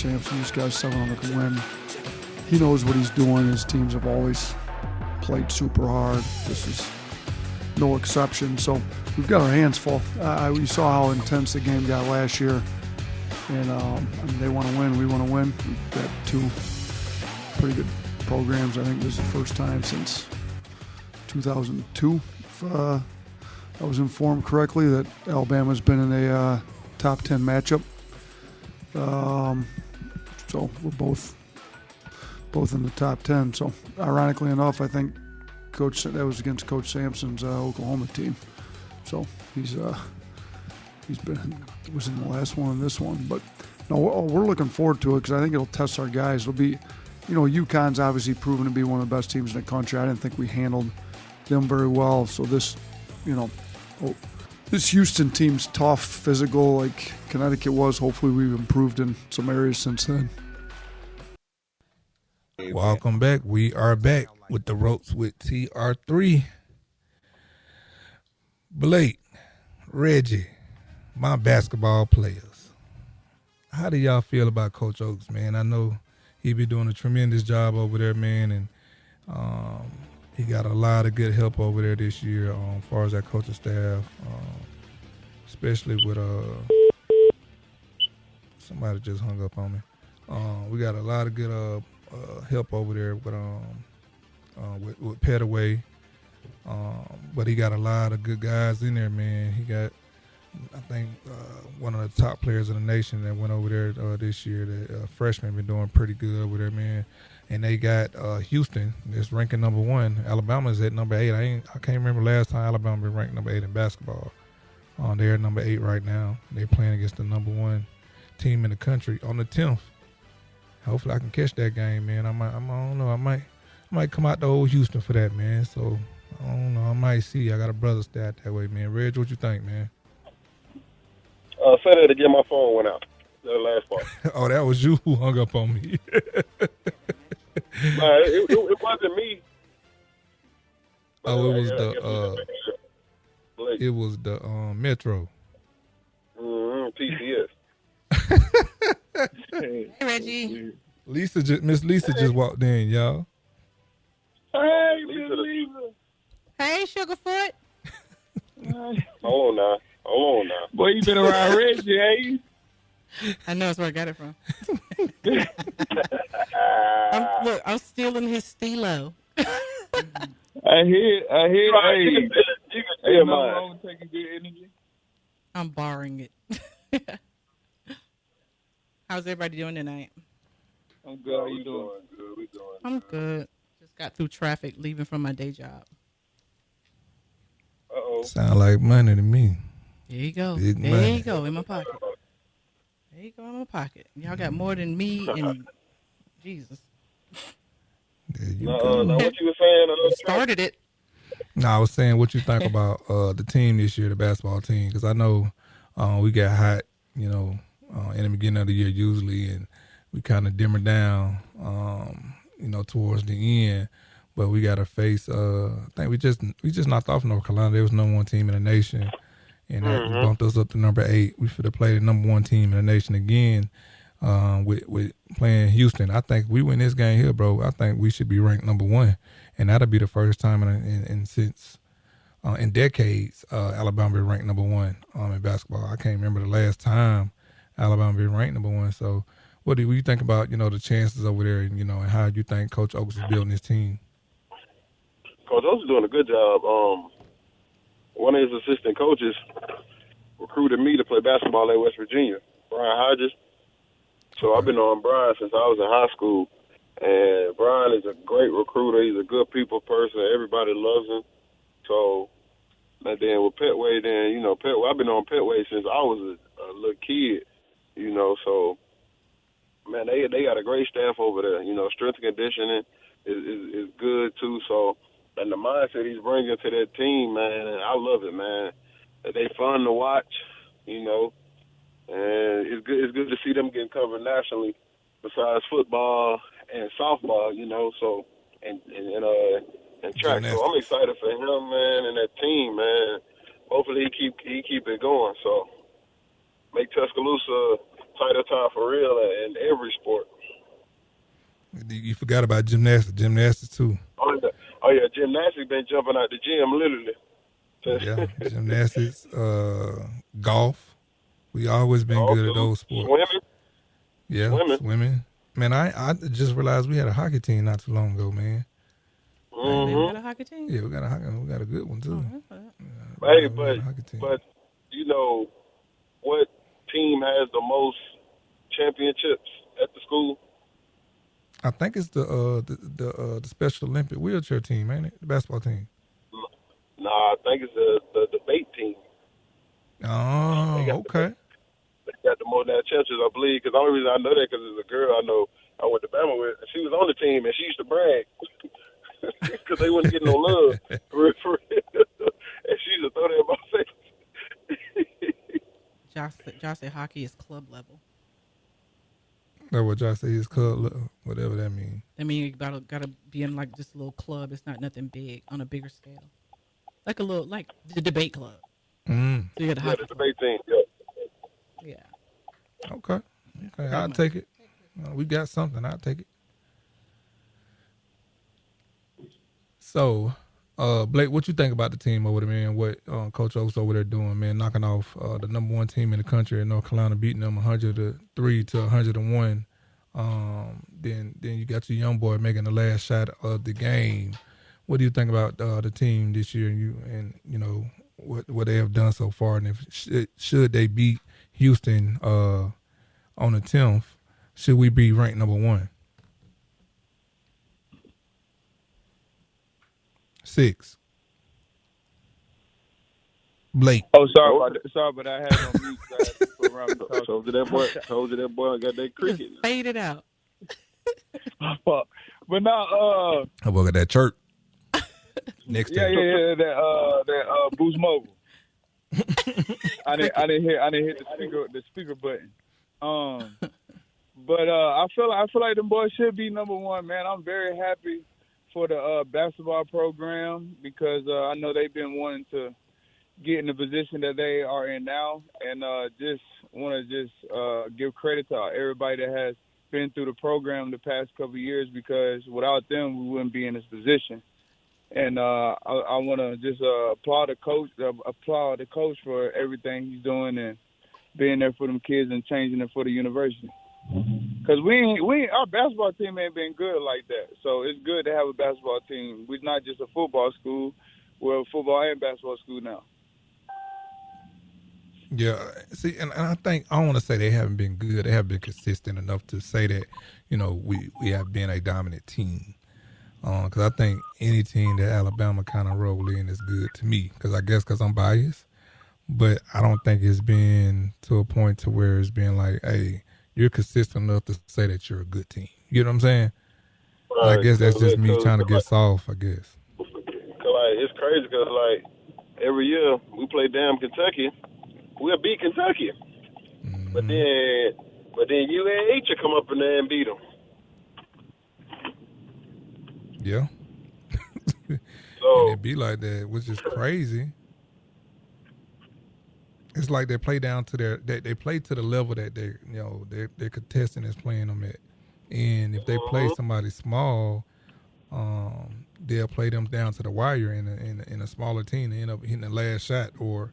Sampson, these guys 700 can win. He knows what he's doing. His teams have always played super hard. This is no exception. So we've got our hands full. We saw how intense the game got last year. And I mean, they want to win. We want to win. We've got two pretty good programs. I think this is the first time since 2002, if I was informed correctly, that Alabama's been in a top 10 matchup. So we're both in the top 10. So ironically enough, I think that was against Coach Sampson's Oklahoma team. So was in the last one and this one. But no, we're looking forward to it because I think it'll test our guys. It'll be, UConn's obviously proven to be one of the best teams in the country. I didn't think we handled them very well. So this, this Houston team's tough, physical, like Connecticut was. Hopefully we've improved in some areas since then. Welcome back. We are back with the Ropes with TR3. Blake, Reggie, my basketball players. How do y'all feel about Coach Oaks, man? I know he been doing a tremendous job over there, man, and he got a lot of good help over there this year as far as that coaching staff, especially with somebody just hung up on me. We got a lot of good help over there with Petaway, but he got a lot of good guys in there, man. He got, I think, one of the top players in the nation that went over there this year. The freshman been doing pretty good over there, man. And they got Houston that's ranking number 1. Alabama's at number 8. I can't remember last time Alabama been ranked number 8 in basketball. They're at number 8 right now. They're playing against the number 1 team in the country on the 10th. Hopefully I can catch that game, man. I don't know. I might come out to old Houston for that, man. So I don't know. I might see. I got a brother stat that way, man. Reg, what you think, man? Say that again. My phone went out. The last part. Oh, that was you who hung up on me. Nah, it wasn't me. Oh, it was the Metro. PCS. Hey, Reggie. Miss Lisa just walked in, y'all. Hey, Lisa. Hey, Sugarfoot. Hold on now. Boy, you been around Reggie, ain't you? I know that's where I got it from. I'm stealing his stilo. I hear. Hey, You can ain't steal no mine. wrong with taking good energy. I'm borrowing it. How's everybody doing tonight? I'm good. How you doing? Good. We doing. I'm good. Just got through traffic leaving from my day job. Uh-oh. Sound like money to me. There you go. Big There money. you go in my pocket. There you go in my pocket. Y'all got more than me and Jesus. There you Now, go. what you were saying? Started it. No, I was saying what you think about the team this year, the basketball team, because I know we got hot, in the beginning of the year usually, and we kind of dimmer down, towards the end. But we got to face. I think we just knocked off North Carolina. They was number 1 team in the nation, and that bumped us up to number 8. We should have played the number 1 team in the nation again with playing Houston. I think we win this game here, bro. I think we should be ranked number 1, and that'll be the first time in decades Alabama be ranked number 1 in basketball. I can't remember the last time Alabama be ranked number 1. So what do you think about the chances over there, and how you think Coach Oaks is building his team? Coach Oaks is doing a good job. One of his assistant coaches recruited me to play basketball at West Virginia, Brian Hodges. So I've been on Brian since I was in high school. And Brian is a great recruiter. He's a good people person. Everybody loves him. So, and then with Petway, I've been on Petway since I was a little kid, So, man, they got a great staff over there. Strength and conditioning is good, too. So, and the mindset he's bringing to that team, man, I love it, man. They fun to watch, and it's good to see them getting covered nationally besides football and softball, so and track. So I'm excited for him, man, and that team, man. Hopefully he keep it going. So make Tuscaloosa title time for real in every sport. You forgot about gymnastics. Gymnastics too. Oh yeah, gymnastics been jumping out the gym literally. Yeah, gymnastics, golf. We always been good at those sports. Swimming. Yeah, swimming. Man, I just realized we had a hockey team not too long ago, man. We got a hockey team? Yeah, we got a good one too. Hey, but you know what team has the most championships at the school? I think it's the Special Olympic wheelchair team, ain't it? The basketball team. Nah, I think it's the debate team. Oh, okay. They got the most championships, I believe. Because the only reason I know that because there's a girl I know I went to Bama with. She was on the team and she used to brag because they wouldn't get no love for real. And she used to throw that in my face. Josh said hockey is club level. That's what Josh said. His club, whatever that means. I mean, you gotta be in like just a little club. It's not nothing big on a bigger scale. Like the debate club. Mm. So you got the hockey the debate team. Yeah. Yeah. Okay. I'll take it. We got something. I'll take it. So, Blake, what you think about the team over there, man? What Coach Oates over there doing, man? Knocking off the number one team in the country in North Carolina, beating them 103 to 101. Then you got your young boy making the last shot of the game. What do you think about the team this year? And you know what they have done so far, and if should they beat Houston on the 10th, should we be ranked number one? 6. Blake. Oh, sorry, but I had on mute. So I had to put around me talking. Told you that boy got that cricket. Just fade it out. But now, I work at that church. Next time. Yeah, that Boost Mobile. I didn't hit the speaker button. But I feel like them boys should be number one, man. I'm very happy for the basketball program because I know they've been wanting to get in the position that they are in now, and just want to give credit to everybody that has been through the program the past couple of years because without them we wouldn't be in this position. And I want to just applaud the coach for everything he's doing and being there for them kids and changing it for the university. Because our basketball team ain't been good like that. So it's good to have a basketball team. We're not just a football school. We're a football and basketball school now. Yeah, see, and I think I don't want to say they haven't been good. They have been consistent enough to say that, you know, we have been a dominant team. Because I think any team that Alabama kind of roll in is good to me. Because I'm biased, but I don't think it's been to a point to where it's been like, hey, you're consistent enough to say that you're a good team. You know what I'm saying? Right. I guess that's just me trying to get soft, I guess. It's crazy because, every year we play damn Kentucky, we'll beat Kentucky. Mm-hmm. But then UAH will come up in there and beat them. Yeah. So and it be like that, which is crazy. It's like they play down to they play to the level that their contestant is playing them at. And if they play somebody small, they'll play them down to the wire in a smaller team. They end up hitting the last shot or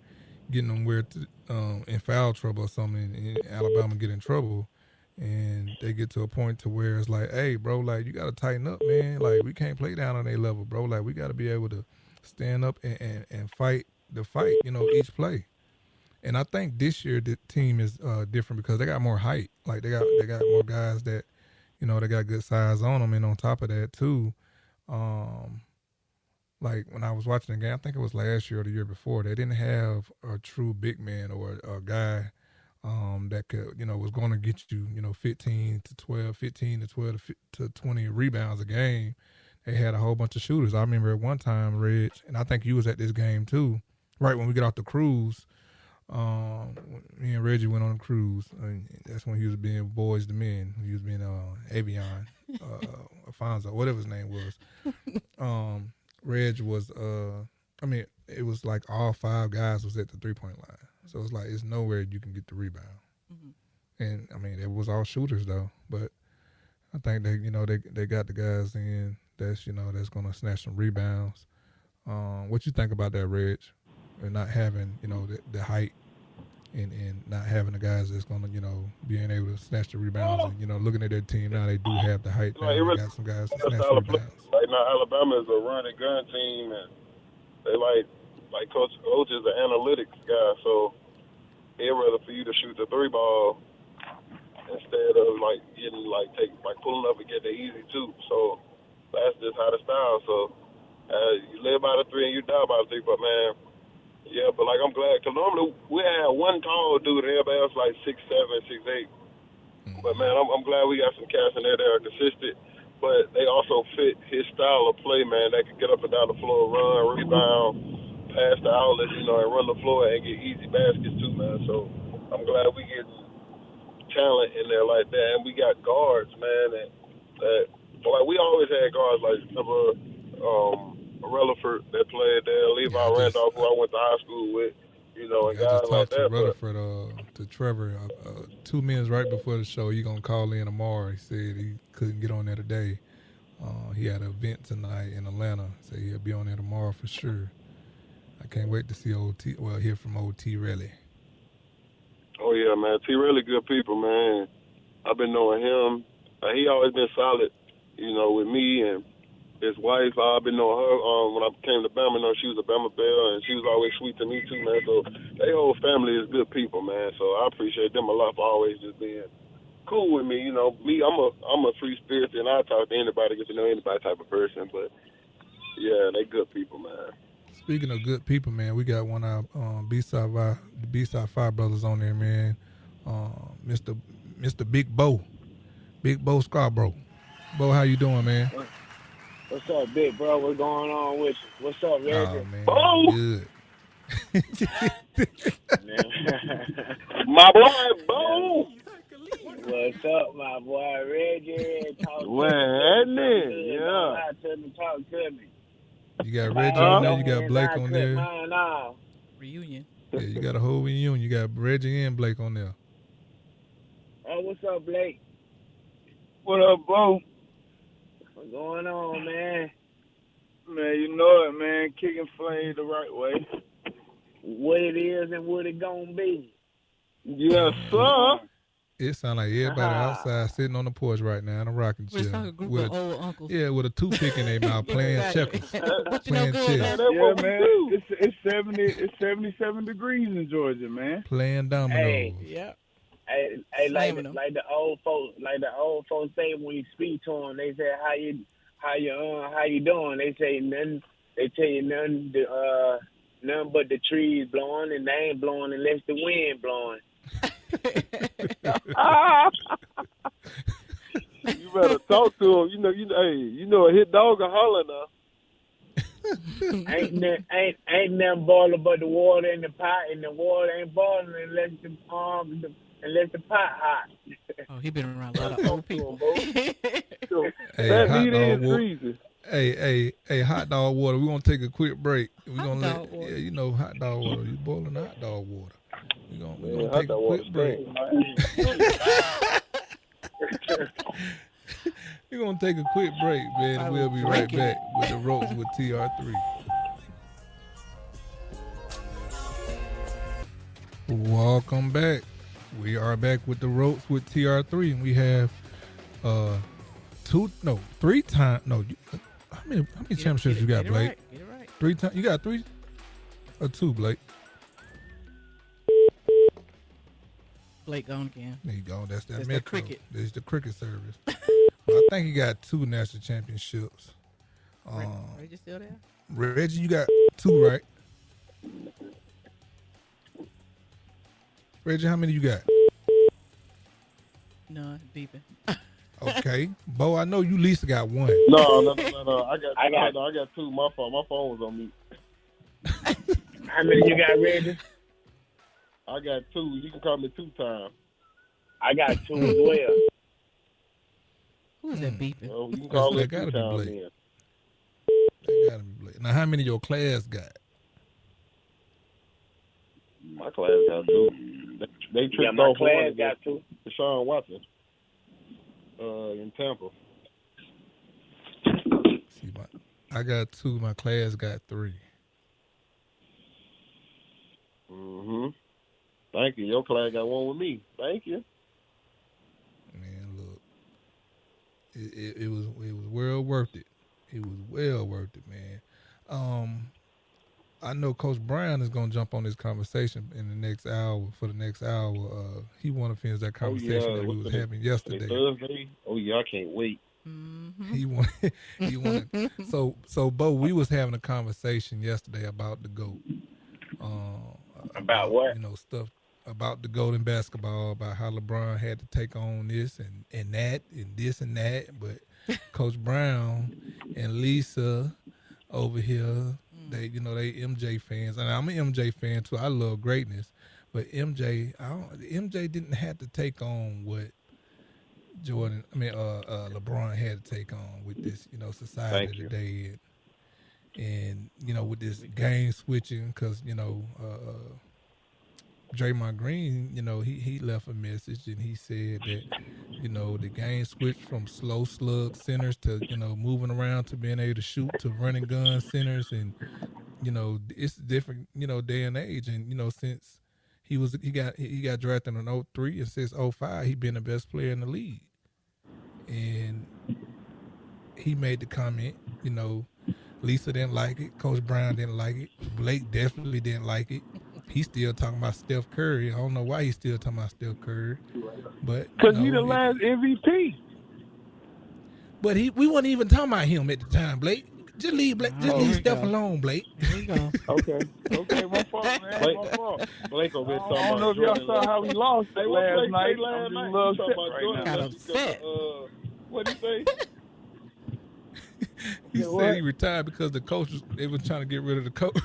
getting them in foul trouble or something. And Alabama get in trouble, and they get to a point to where it's like, hey, bro, like you got to tighten up, man. Like we can't play down on their level, bro. Like we got to be able to stand up and fight the fight, each play. And I think this year the team is different because they got more height. Like they got more guys that, they got good size on them. And on top of that too, like when I was watching the game, I think it was last year or the year before, they didn't have a true big man or a guy that could, was going to get you, 15 to 12 to 20 rebounds a game. They had a whole bunch of shooters. I remember at one time, Reg, and I think you was at this game too, right when we get off the cruise. Me and Reggie went on a cruise. That's when he was being Boys to Men. He was being Avion, Alfonso, whatever his name was. Reg was, it was like all 5 guys was at the 3-point line. So it's like it's nowhere you can get the rebound. Mm-hmm. And I mean, it was all shooters though. But I think they got the guys in that's that's gonna snatch some rebounds. What you think about that, Reg? And not having the height and not having the guys that's gonna being able to snatch the rebounds and looking at their team now, they do have the height now. They got some guys to snatch the rebounds. Like now, Alabama is a run and gun team, and they like Coach is an analytics guy, so he'd rather for you to shoot the 3-ball instead of pulling up and getting it easy too. So that's just how the style. So you live by the 3 and you die by the 3. But man, yeah. But like I'm glad because normally we had one tall dude and everybody else like 6'7", 6'8". But man, I'm glad we got some cats in there that are consistent. But they also fit his style of play, man. They can get up and down the floor, run, rebound, pass the outlets, and run the floor and get easy baskets too, man. So I'm glad we get talent in there like that, and we got guards, man. That like we always had guards like Relaford that played there, Levi Randolph, who I went to high school with, and guys like that. Rutherford, to Trevor 2 minutes right before the show. He gonna call in tomorrow. He said he couldn't get on there today. He had an event tonight in Atlanta. Said he'll be on there tomorrow for sure. I can't wait to see hear from old T. Relly. Oh yeah, man. T. Relly good people, man. I've been knowing him. He always been solid, with me and his wife. I've been knowing her when I came to Bama. She was a Bama Belle, and she was always sweet to me too, man. So their whole family is good people, man. So I appreciate them a lot for always just being cool with me. Me, I'm a free spirit, and I talk to anybody, get to know anybody type of person. But yeah, they good people, man. Speaking of good people, man, we got one of our B-Side 5 brothers on there, man. Mr. Big Bo Scarbrough. Bo, how you doing, man? What's up, big bro? What's going on with you? What's up, Reggie? Oh, man. Bo! Good. My boy, Bo! What's up, my boy, Reggie? What's happening? Yeah. Talk to me. You got Reggie on there. You got Blake on there. Reunion. Yeah, you got a whole reunion. You got Reggie and Blake on there. Oh, what's up, Blake? What up, Bo? What's going on, man? Man, you know it, man. Kicking flames the right way. What it is and what it gonna be. Yes, sir. It sounds like everybody outside sitting on the porch right now in a rocking chair. It's like a group of old uncles. Yeah, with a toothpick in their mouth playing checkers. Playing chess. Yeah, man. It's 77 degrees in Georgia, man. Playing dominoes. Hey, Yeah. Hey, like the old folks say when you speak to them, they say how you doing? They say nothing. They tell you nothing. Nothing but the trees blowing, and they ain't blowing unless the wind blowing. You better talk to him. A hit dog a holler now. ain't nothing boiling but the water in the pot, and the water ain't boiling unless the pot hot. Oh, he been around a lot of old people. That heat is freezing. Hey, hot dog water. We're gonna take a quick break. We're gonna Hot dog water. hot dog water. You boiling hot dog water. We're gonna hot take a dog quick break. We're gonna take a quick break, man, and we'll be right back with the Ropes with TR3. Welcome back. We are back with the Ropes with TR3, and we have 3 times. No, how many championships you got, Blake? Get it right. 3 times. You got 3 or 2, Blake? Blake gone again. There you go. That's That's Metro. the cricket. There's the cricket service. I think you got 2 national championships. Reggie still there? Reggie, you got 2, right? Reggie, how many you got? None. Beeping. Okay. Bo, I know you at least got 1. No. I got 2. My phone was on mute. How many you got, Reggie? I got 2. You can call me 2 times. I got 2 as well. Who's that beeping? Well, you can call That it 2 gotta be times Blake. then. That gotta be Blake. Now, how many of your class got? My class got 2. They tripped my off class one got against 2. Deshaun Watson in Tampa. See, I got 2. My class got 3. Mm-hmm. Thank you. Your class got 1 with me. Thank you. Man, look, it was well worth it. It was well worth it, man. I know Coach Brown is gonna jump on this conversation in the next hour. For the next hour, he want to finish that conversation that we was having yesterday. Thursday. Oh yeah, I can't wait. Mm-hmm. He wanted. So Bo, we was having a conversation yesterday about the GOAT. About what? You know, stuff about the GOAT in basketball, about how LeBron had to take on this and that and this and that. But Coach Brown and Lisa over here, they MJ fans, and I'm an MJ fan too. I love greatness, but MJ didn't have to take on what LeBron had to take on with this, society today, and with this game switching, because Draymond Green, he left a message and he said that, the game switched from slow slug centers to, moving around to being able to shoot to running gun centers, and it's different, day and age, and since he got drafted in 2003, and since 2005 he been the best player in the league, and he made the comment, Lisa didn't like it, Coach Brown didn't like it, Blake definitely didn't like it. He's still talking about Steph Curry. I don't know why he's still talking about Steph Curry, but because he's the last MVP. But we wasn't even talking about him at the time, Blake. Just leave Blake. Just leave Steph alone, Blake. There you go. Okay, my fault, man. My fault. Blake over here talking I don't know if y'all saw how we lost last night. I'm just a little upset right now. Got upset. What'd he say? He said he retired because the coaches, they were trying to get rid of the coach.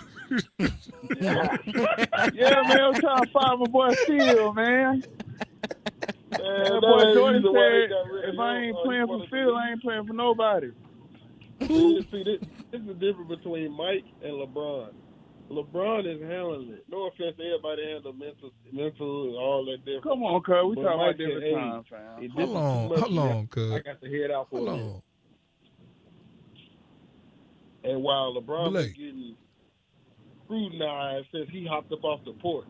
Yeah, man, I'm trying to find my boy Phil, man. That boy Jordan said, if I ain't playing for Phil, I ain't playing for nobody. See, this is the difference between Mike and LeBron. LeBron is handling it. No offense to everybody handle mental, all that different. Come on, cuz. We talking about different times, fam. Hold on, cuz. I got to head out for Hold a on. minute. And while LeBron was getting scrutinized since he hopped up off the porch,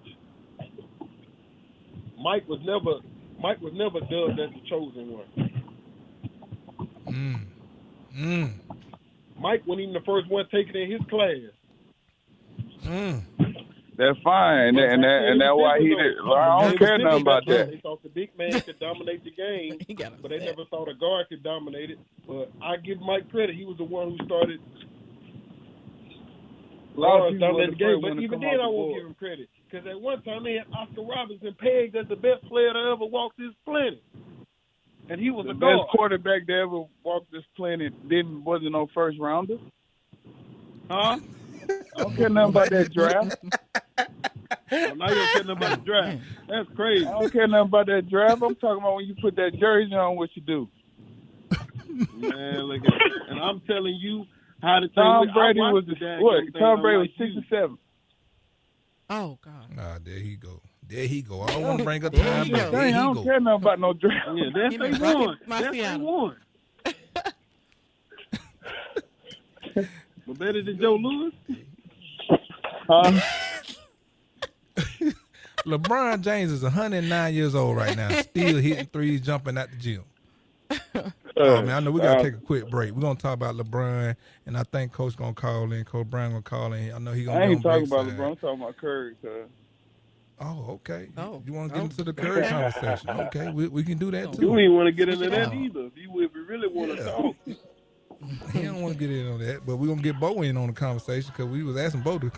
Mike was never dubbed as the chosen one. Mike wasn't even the first one taken in his class. That's fine, and that's why he did. I don't care nothing about that. They thought the big man could dominate the game, but they never thought a guard could dominate it. But I give Mike credit; he was the one who started. Dominating the game, but even then, I won't give him credit because at one time they had Oscar Robertson pegged as the best player to ever walk this planet, and he was the best quarterback to ever walk this planet. Wasn't no first rounder, huh? I don't care nothing about that draft. Well, now you don't care nothing about the draft. That's crazy. I don't care nothing about that draft. I'm talking about when you put that jersey on, what you do. Man, look at it. And I'm telling you how to Tom Brady was Tom Brady was 67. Oh God. Ah, there he go. I don't want to bring up time, but there he I don't go. care nothing about no draft. Yeah, that's they won. That's they won. But better than Joe Louis? LeBron James is 109 years old right now, still hitting threes, jumping at the gym. Oh, man, I know we got to take a quick break. We're going to talk about LeBron, and I think Coach going to call in. Coach Brown going to call in. I know he's going to I be ain't on talking about break LeBron. I'm talking about Curry, cuz. Oh, okay. Oh, you want to get into the Curry conversation? Okay, we can do that, too. You don't even want to get into that either. If you really want to talk. He don't want to get in on that, but we're going to get Bo in on the conversation because we was asking Bo the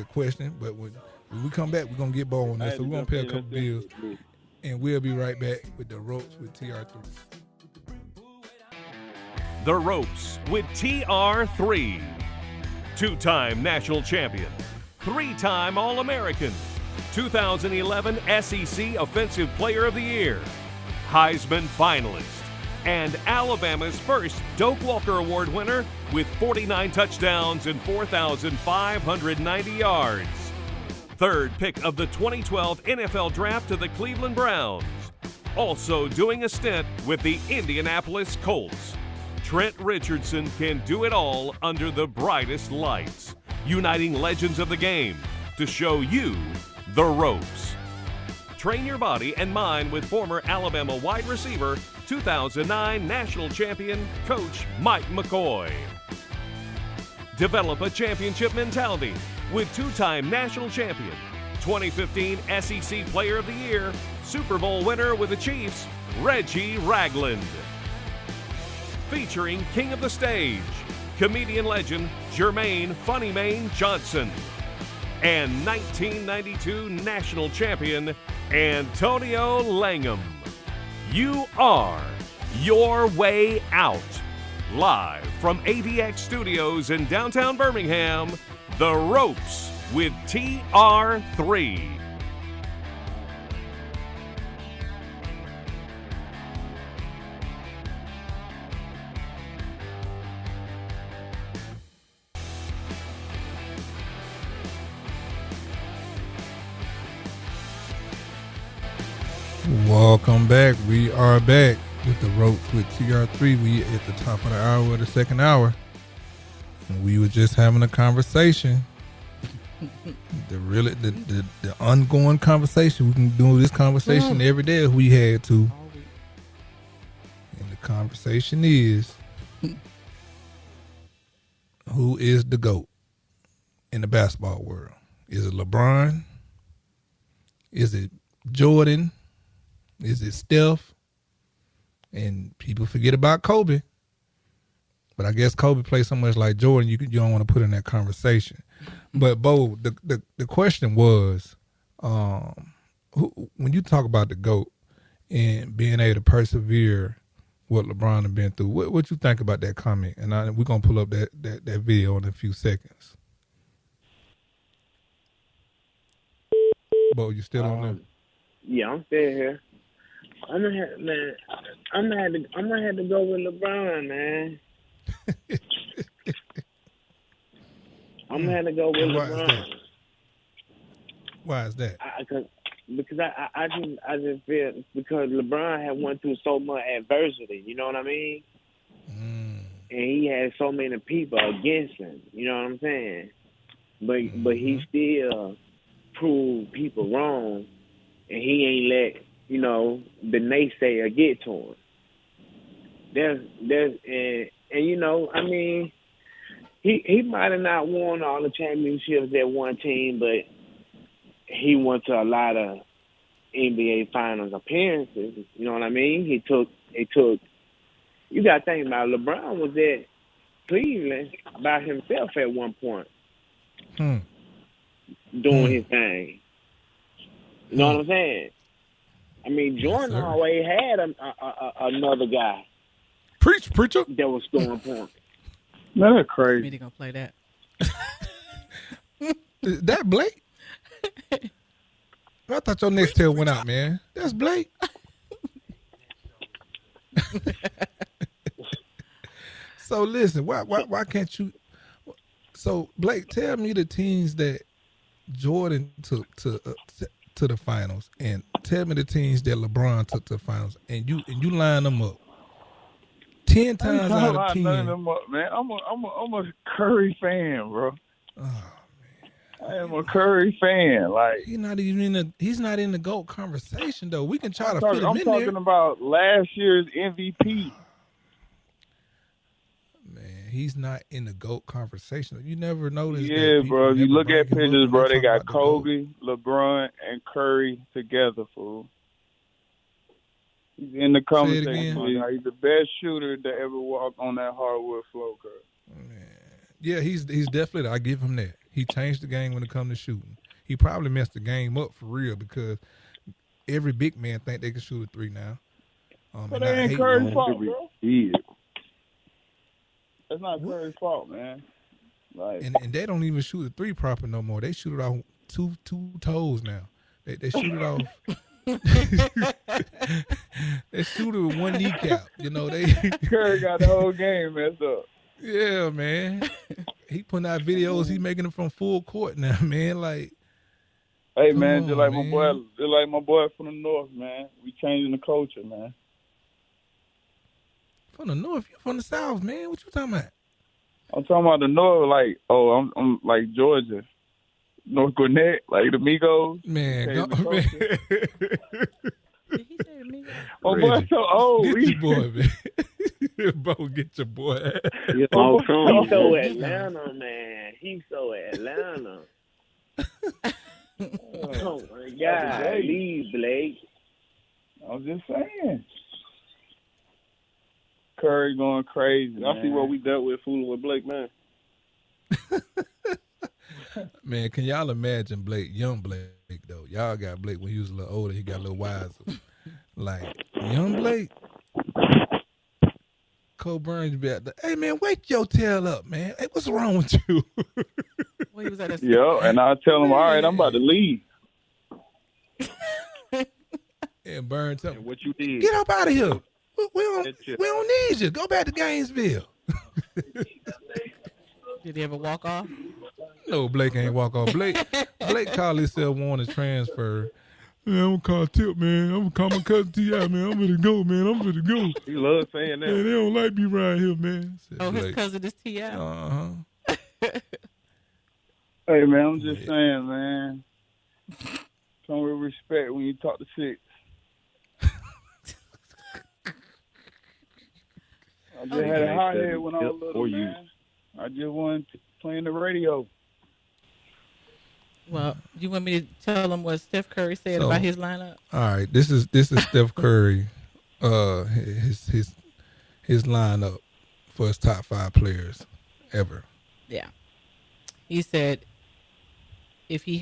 question, but when we come back, we're going to get Bo on that. So we're going to pay a couple bills, and we'll be right back with the Ropes with TR3. The Ropes with TR3. Two-time national champion, three-time All-American, 2011 SEC Offensive Player of the Year, Heisman finalist, and Alabama's first Doak Walker Award winner with 49 touchdowns and 4,590 yards. third pick of the 2012 NFL Draft to the Cleveland Browns. Also doing a stint with the Indianapolis Colts. Trent Richardson can do it all under the brightest lights, uniting legends of the game to show you the ropes. Train your body and mind with former Alabama wide receiver, 2009 national champion, Coach Mike McCoy. Develop a championship mentality with two-time national champion, 2015 SEC Player of the Year, Super Bowl winner with the Chiefs, Reggie Ragland. Featuring King of the Stage, comedian legend Jermaine Funny Mane Johnson, and 1992 national champion Antonio Langham. You are your way out. Live from AVX Studios in downtown Birmingham, The Ropes with TR3. Welcome back. We are back with the Ropes with TR3. We at the top of the hour of the second hour. And we were just having a conversation. The ongoing conversation. We can do this conversation every day if we had to. And the conversation is, who is the GOAT in the basketball world? Is it LeBron? Is it Jordan? Is it Steph? And people forget about Kobe. But I guess Kobe plays so much like Jordan, you don't want to put in that conversation. But, Bo, the question was, when you talk about the GOAT and being able to persevere what LeBron has been through, what you think about that comment? And we're going to pull up that video in a few seconds. Bo, you still on there? Yeah, I'm still here. I'm gonna have to go with LeBron, man. I'm gonna have to go with LeBron. Why is that? Because I just feel because LeBron had went through so much adversity. You know what I mean? And he had so many people against him. You know what I'm saying? But he still proved people wrong, and he ain't let the naysayer get to him. He might have not won all the championships at one team, but he went to a lot of NBA Finals appearances. You know what I mean? He took. You got to think about it. LeBron was at Cleveland by himself at one point, doing his thing. You know what I'm saying? I mean, Jordan always had another guy. Preacher. That was scoring points. Man, that's crazy. Maybe gonna play that. Is that Blake? I thought your next tail went out, man. That's Blake. So listen, why can't you? So Blake, tell me the teams that Jordan took to the finals, and tell me the teams that LeBron took to the finals, and you line them up 10 times out of 10. Them up, man. I'm a Curry fan, bro. Oh man, I am a Curry fan. Like he's not in the GOAT conversation though. We can try to fit him I'm in there. talking about last year's MVP. Man, he's not in the GOAT conversation. You never noticed. Yeah, bro. If you look at pictures, bro, they got Kobe, GOAT. LeBron, and Curry together, fool. He's in the conversation. He's the best shooter to ever walk on that hardwood floor, Curry. Man. Yeah, he's definitely. I give him that. He changed the game when it comes to shooting. He probably messed the game up for real because every big man think they can shoot a three now. But that ain't Curry's fault, bro. Yeah. That's not Curry's fault, man. Like, and they don't even shoot a three proper no more. They shoot it off two toes now. They shoot it off. They shoot it with one kneecap. Curry got the whole game messed up. Yeah, man. He putting out videos. He making them from full court now, man. Like, Hey, Come man, on, just like my boy from the north, man. We changing the culture, man. From the north, you from the south, man. What you talking about? I'm talking about the north, like, I'm like Georgia, North Gwinnett, like the Migos. Man, Changing the man. culture. Did he say me? My boy so old. Get your boy, man. Bo, get your boy. He's so Atlanta, man. He's so Atlanta. Oh my God, leave Blake. I'm just saying. Curry going crazy. I see what we dealt with fooling with Blake, man. Man, can y'all imagine Blake, young Blake, though? Y'all got Blake when he was a little older. He got a little wiser. Like, young Blake, Cole Burns be out there. Hey, man, wake your tail up, man. Hey, what's wrong with you? Well, he was at a Yeah, and I tell him, all right, I'm about to leave. And Burns tell him, What you did? get up out of here. We don't need you. Go back to Gainesville. Did he ever walk off? No, Blake ain't walk off. Blake called himself wanting to transfer. Man, I'm gonna call Tip, man. I'm gonna call my cousin T.I., man. I'm gonna go, man. I'm gonna go. He loves saying that. Man, they don't like me right here, man. Said his cousin is T.I. Uh-huh. Hey, man, I'm just saying, man. Come with respect when you talk to six. I just had a hot head when I was little, man. I just wanted to play the radio. Well, you want me to tell him what Steph Curry said about his lineup? All right, this is Steph Curry, his lineup for his top 5 players ever. Yeah, he said if he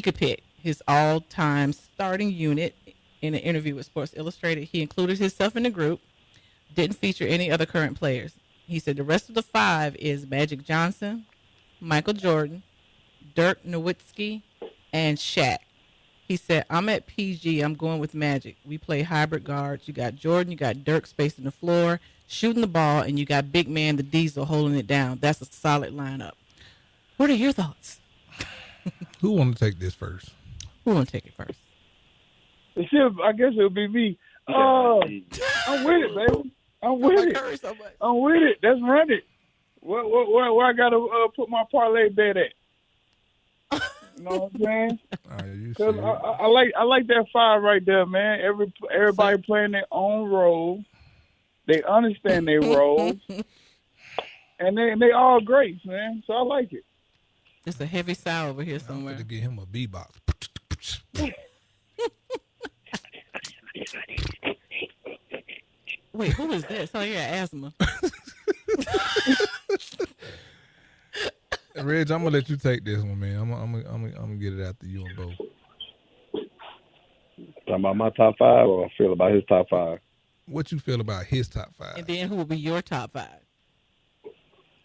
could pick his all-time starting unit in an interview with Sports Illustrated, he included himself in the group. Didn't feature any other current players. He said the rest of the 5 is Magic Johnson, Michael Jordan, Dirk Nowitzki, and Shaq. He said, I'm at PG. I'm going with Magic. We play hybrid guards. You got Jordan. You got Dirk spacing the floor, shooting the ball, and you got big man, the Diesel, holding it down. That's a solid lineup. What are your thoughts? Who want to take this first? Who want to take it first? I guess it'll be me. Oh, I'm with it, baby. I'm with it. So I'm with it. Let's run it. Where I gotta put my parlay bet at? You know what I'm saying? Cause I like that 5 right there, man. Everybody playing their own role. They understand their role, and they all great, man. So I like it. It's a heavy sound over here somewhere. I'm gonna get him a beatbox. Wait, who is this? Oh, yeah, asthma. Reg, I'm gonna let you take this one, man. I'm gonna get it after you and Bo. Talking about my top 5, or I feel about his top 5? What you feel about his top 5? And then who will be your top 5?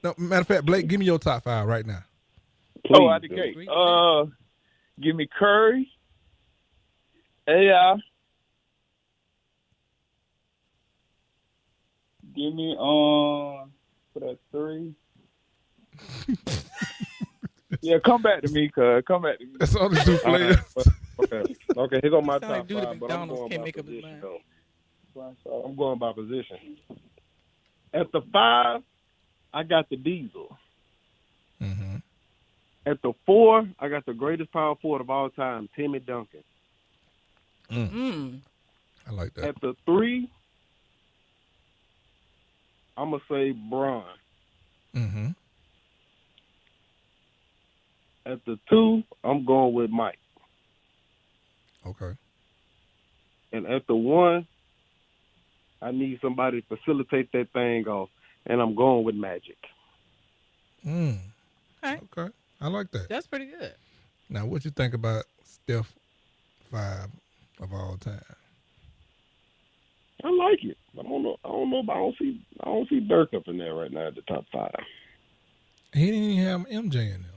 No, matter of fact, Blake, give me your top 5 right now. Please, out the gate. Give me Curry, AI. Give me for that 3. Yeah, come back to me, cuz. Come back to me. That's all the 2 players. Okay. Here go my top 5, but I'm McDonald's going can't by make up his position, mind. though. I'm going by position. At the 5, I got the Diesel. Mm-hmm. At the 4, I got the greatest power forward of all time, Timmy Duncan. I like that. At the 3, I'm going to say Bron. Mm-hmm. At the 2, I'm going with Mike. Okay. And at the 1, I need somebody to facilitate that thing off, and I'm going with Magic. Okay. I like that. That's pretty good. Now, what you think about Steph 5 of all time? I like it. I don't know, but I don't see Dirk up in there right now at the top 5. He didn't even have MJ in there.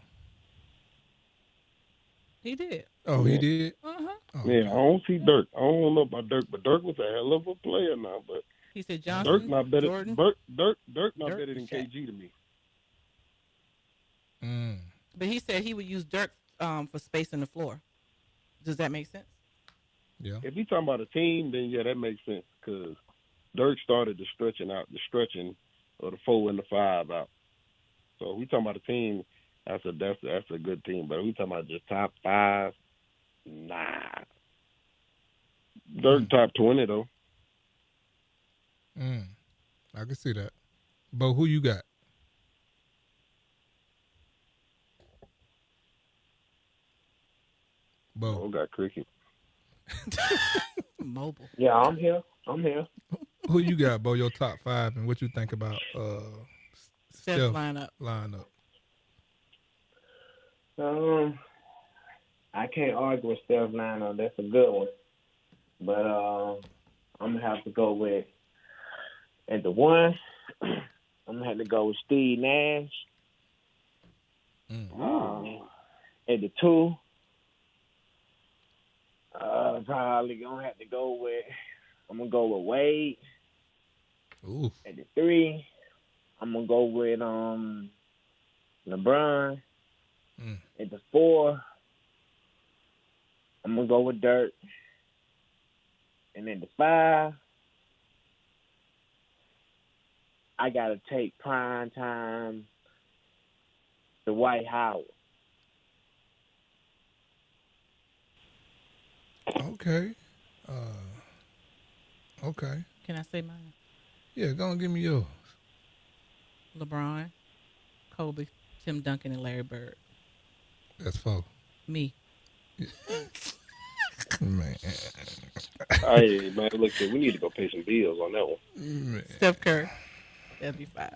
He did. Oh, he did? Uh-huh. Oh, Yeah, I don't see Dirk. I don't know about Dirk, but Dirk was a hell of a player now. But he said Johnson, Dirk not better. Jordan, Dirk not better than Shaq. KG to me. But he said he would use Dirk for space on the floor. Does that make sense? Yeah. If you're talking about a team, then yeah, that makes sense because Dirk started the stretching of the 4 and the 5 out. So if we talking about a team, that's a good team. But if we talking about just top 5, nah. Dirk top 20 though. I can see that. But who you got? Bo. Got cricket. Mobile. Yeah, I'm here. Who you got, Bo? Your top 5 and what you think about Steph lineup. I can't argue with Steph lineup. That's a good one. But I'm gonna have to go with at the 1. I'm gonna have to go with Steve Nash. At the 2. Probably gonna have to go with. I'm gonna go with Wade. Ooh. At the 3, I'm gonna go with LeBron. At the 4, I'm gonna go with Dirk. And at the 5, I gotta take prime time Dwight Howard. Okay. Okay. Can I say mine? Yeah, go and give me yours. LeBron, Kobe, Tim Duncan, and Larry Bird. That's 4. Me. Man. Hey, man, look, we need to go pay some bills on that one. Man. Steph Curry. That'd be 5.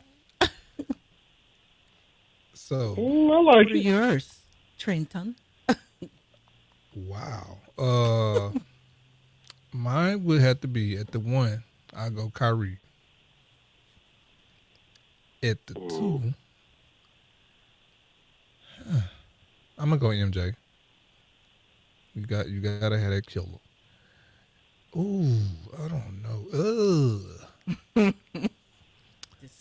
So. I like What are it. yours, Trenton? Wow. Mine would have to be at the 1. I'll go Kyrie. At the 2, I'm gonna go MJ. You gotta have that killer. Ooh, I don't know.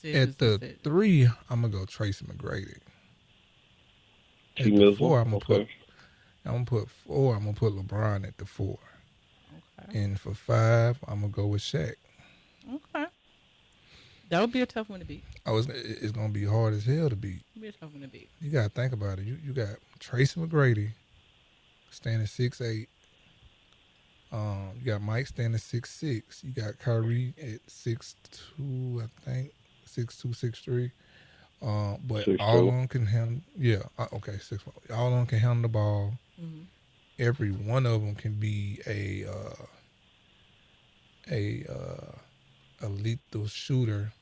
At the 3, I'm gonna go Tracy McGrady. At the 4, I'm gonna put 4. I'm gonna put LeBron at the 4. Okay. And for 5, I'm gonna go with Shaq. Okay. That would be a tough one to beat. Oh, it's gonna be hard as hell to beat. It'd be a tough one to beat. You gotta think about it. You got Tracy McGrady standing 6'8". You got Mike standing 6'6". You got Kyrie at 6'2", I think 6'2", 6'3". But 6'2". all of them can handle. Yeah, okay, 6'1". All of them can handle the ball. Mm-hmm. Every one of them can be a lethal shooter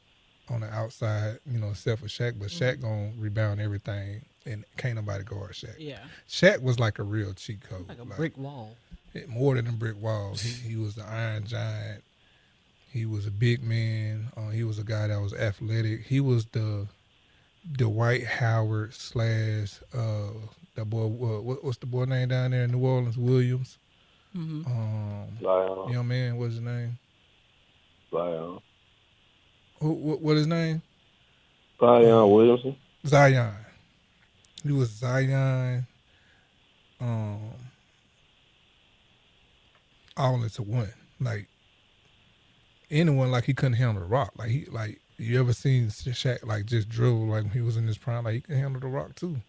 on the outside, except for Shaq. But Shaq gonna rebound everything, and can't nobody guard Shaq. Yeah. Shaq was like a real cheat code. Like a brick wall. More than a brick wall. He was the Iron Giant. He was a big man. He was a guy that was athletic. He was the Dwight Howard / the boy. What's the boy name down there in New Orleans? Williams. Mm-hmm. Young man, what's his name? Zion. What his name? Zion Williamson. Zion. He was Zion. All into one. Like anyone, like he couldn't handle the rock. Like you ever seen Shaq like just dribble like when he was in his prime? Like he could handle the rock too.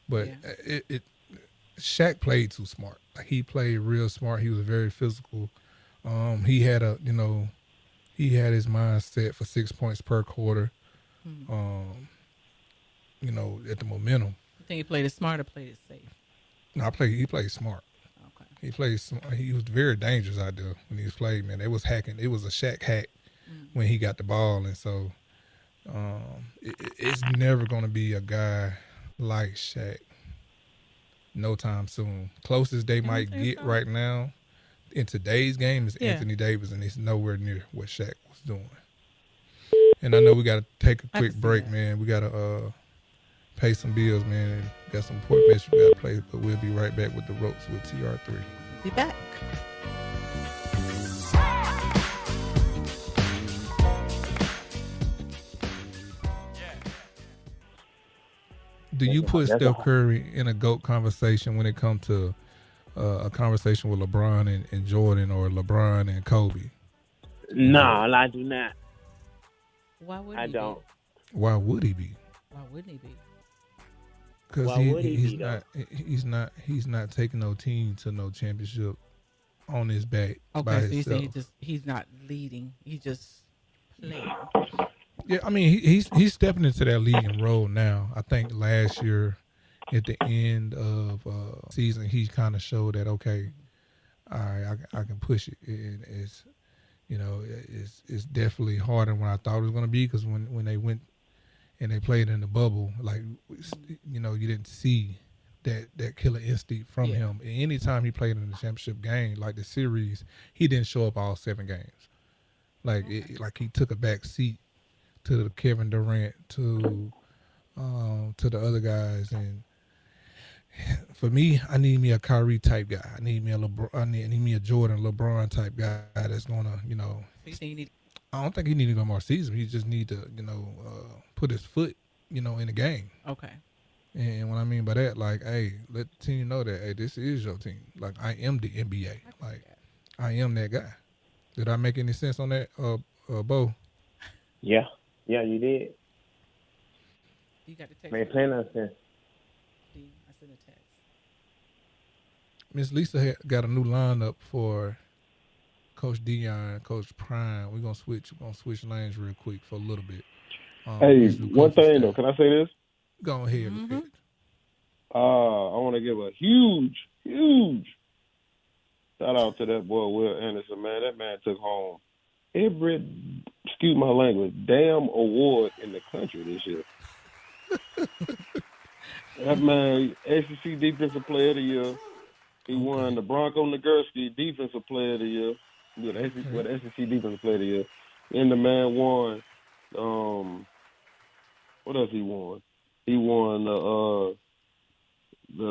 But Shaq played too smart. Like he played real smart. He was very physical. He had his mindset for 6 points per quarter. Mm-hmm. At the momentum. You think he played it smart or played it safe? No, he played smart. Okay. He played smart. He was very dangerous out there when he was playing, man. They was hacking. It was a Shaq hack when he got the ball. And so it's never going to be a guy like Shaq no time soon. Closest they might get right now in today's game is Anthony Davis, and it's nowhere near what Shaq was doing. And I know we got to take a quick break, man. We got to pay some bills, man. And got some important message we got to play, but we'll be right back with the Ropes with TR3. Be back. Do you put Steph Curry in a GOAT conversation when it comes to a conversation with LeBron and Jordan or LeBron and Kobe? No, I do not. Why would I he don't. Why would he be? Why wouldn't he be? Because Why would he he's be, not. He's not taking no team to no championship on his back by Okay, so you himself. say he's not leading. He's just playing. Yeah, I mean he's stepping into that leading role now. I think last year at the end of season he kind of showed that okay, all right, I can push it. It's it's definitely harder than what I thought it was going to be because when they went and they played in the bubble, like you didn't see that killer instinct from him. And anytime he played in the championship game, like the series, he didn't show up all 7 games. Like like he took a back seat to the Kevin Durant, to the other guys, and for me, I need me a Kyrie type guy. I need me a LeBron. I need me a Jordan, LeBron type guy that's gonna, I don't think he need to go more season. He just need to, put his foot, in the game. Okay. And what I mean by that, like, hey, let the team know that, hey, this is your team. Like, I am the NBA. Like, I am that guy. Did I make any sense on that, Bo? Yeah, you did. You got to take. Made plenty of sense. I sent a text. Miss Lisa got a new lineup for Coach Dion, Coach Prime. We're gonna switch lanes real quick for a little bit. Hey, one thing though, can I say this? Go ahead. Mm-hmm. I want to give a huge shout out to that boy Will Anderson, man. That man took home every, excuse my language, damn award in the country this year. That man, SEC Defensive Player of the Year. He won the Bronco Nagurski Defensive Player of the Year. The SEC Defensive Player of the Year. And the man won, what else he won? He won the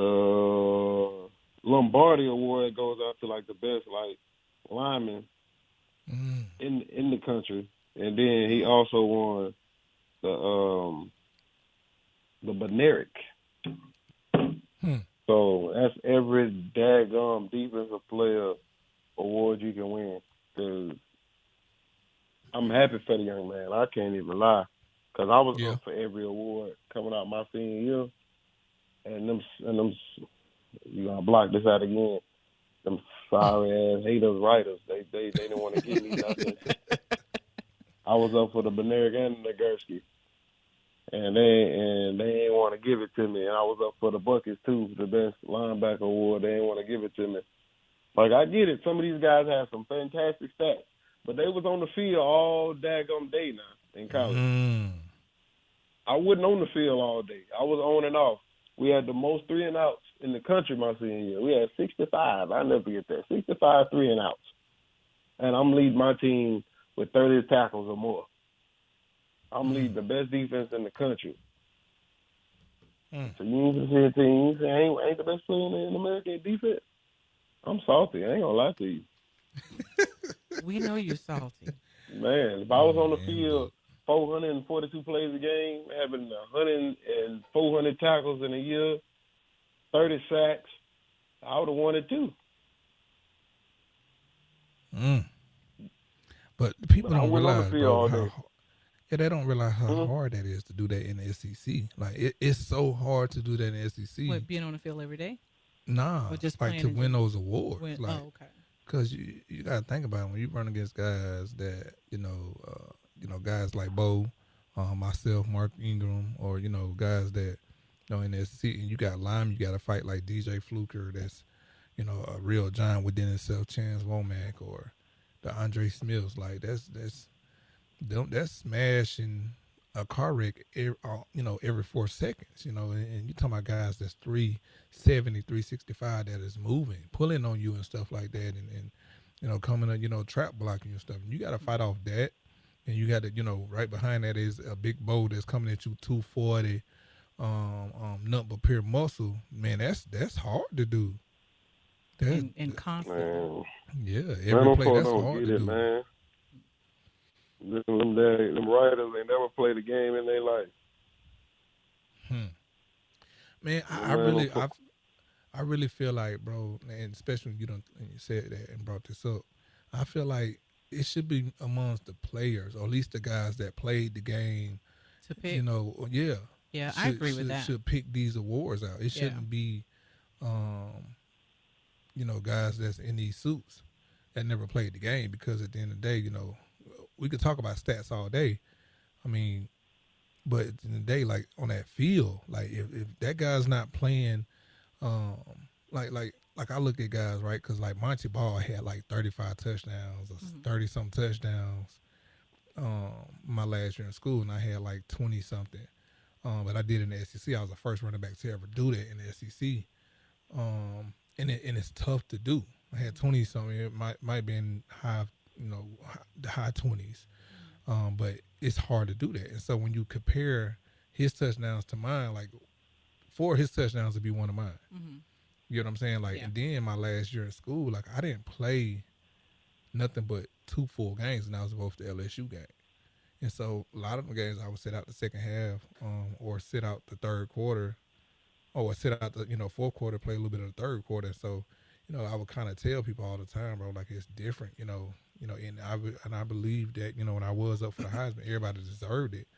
Lombardi Award. That goes out to like the best lineman in the country. And then he also won the Benerick. So that's every daggum defensive player award you can win. Cause I'm happy for the young man. I can't even lie. Cause I was up for every award coming out my senior year, and them you gonna block this out again. Them sorry ass haters, writers. They didn't want to give me nothing. I was up for the Benerick and the Nagurski. And they ain't want to give it to me. And I was up for the Buckets, too, the best linebacker award. They ain't want to give it to me. Like, I get it. Some of these guys have some fantastic stats. But they was on the field all daggum day now in college. I wasn't on the field all day. I was on and off. We had the most 3-and-outs in the country my senior year. We had 65. I'll never forget that. 65 3-and-outs. And I'm leading my team with 30 tackles or more. I'm leading the best defense in the country. So you ain't see a team, you say ain't the best player in American defense? I'm salty. I ain't gonna lie to you. We know you're salty. Man, if I was on the field 442 plays a game, having 100 and 400 tackles in a year, 30 sacks, I would have won it too. But people don't I went on the realize, field bro, all how day. they don't realize how hard that is to do that in the SEC. Like it's so hard to do that in the SEC. What, being on the field every day? Nah, Or just like to win those awards. Okay. Because you got to think about it, when you run against guys that guys like Bo, myself, Mark Ingram, or guys that in the SEC, and you got Lyme, you got to fight like DJ Fluker, that's a real giant within himself, Chance Womack, or the Andre Smiths. Like that's smashing a car wreck every 4 seconds, and you talking about guys that's 370, 365 that is moving, pulling on you and stuff like that, and coming up, trap blocking you and stuff. And you got to fight off that, and you got to, right behind that is a big bow that's coming at you 240, number per muscle. Man, that's hard to do. And constant. Yeah, every play that's hard to do. Man. Listen, them writers, they never played a game in their life. Man, I really feel like, bro, and especially when you said that and brought this up, I feel like it should be amongst the players, or at least the guys that played the game. To pick. You know, yeah. Yeah, I agree with that. Should pick these awards out. It shouldn't be, guys that's in these suits that never played the game, because at the end of the day, we could talk about stats all day. I mean, but at the end of the day, like on that field, like if that guy's not playing, like I look at guys, right? Because like Monty Ball had like 35 touchdowns or 30-something touchdowns my last year in school, and I had like 20-something. But I did in the SEC. I was the first running back to ever do that in the SEC. And it's tough to do. I had 20-something. It might be in the high 20s. But it's hard to do that. And so when you compare his touchdowns to mine, like 4 of his touchdowns would be one of mine. Mm-hmm. You know what I'm saying? Like, and then my last year in school, like I didn't play nothing but 2 full games, and I was both the LSU game. And so a lot of the games I would sit out the second half, or sit out the third quarter, or sit out the fourth quarter, play a little bit of the third quarter. So, I would kind of tell people all the time, bro, like it's different, and I believe that when I was up for the Heisman, everybody deserved it,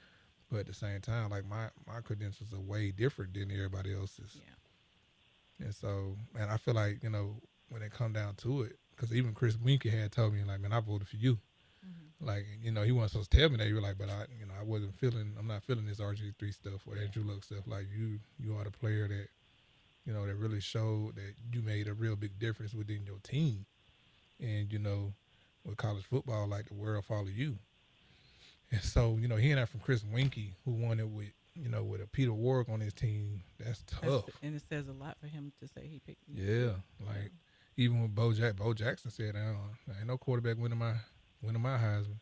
but at the same time, like my credentials are way different than everybody else's. Yeah. And so, and I feel like when it come down to it, because even Chris Winkie had told me, like, man, I voted for you. Mm-hmm. Like, he wasn't supposed to tell me that. You were like, but I'm not feeling this RG3 stuff or Andrew Luck stuff. Like, you are the player that, that really showed that you made a real big difference within your team. And, with college football, like, the world follow you. And so, hearing that from Chris Winkie, who won it with, with a Peter Warrick on his team, that's tough. And it says a lot for him to say he picked me. Yeah, like, even with Bo Jackson said, ain't no quarterback winning my Heisman.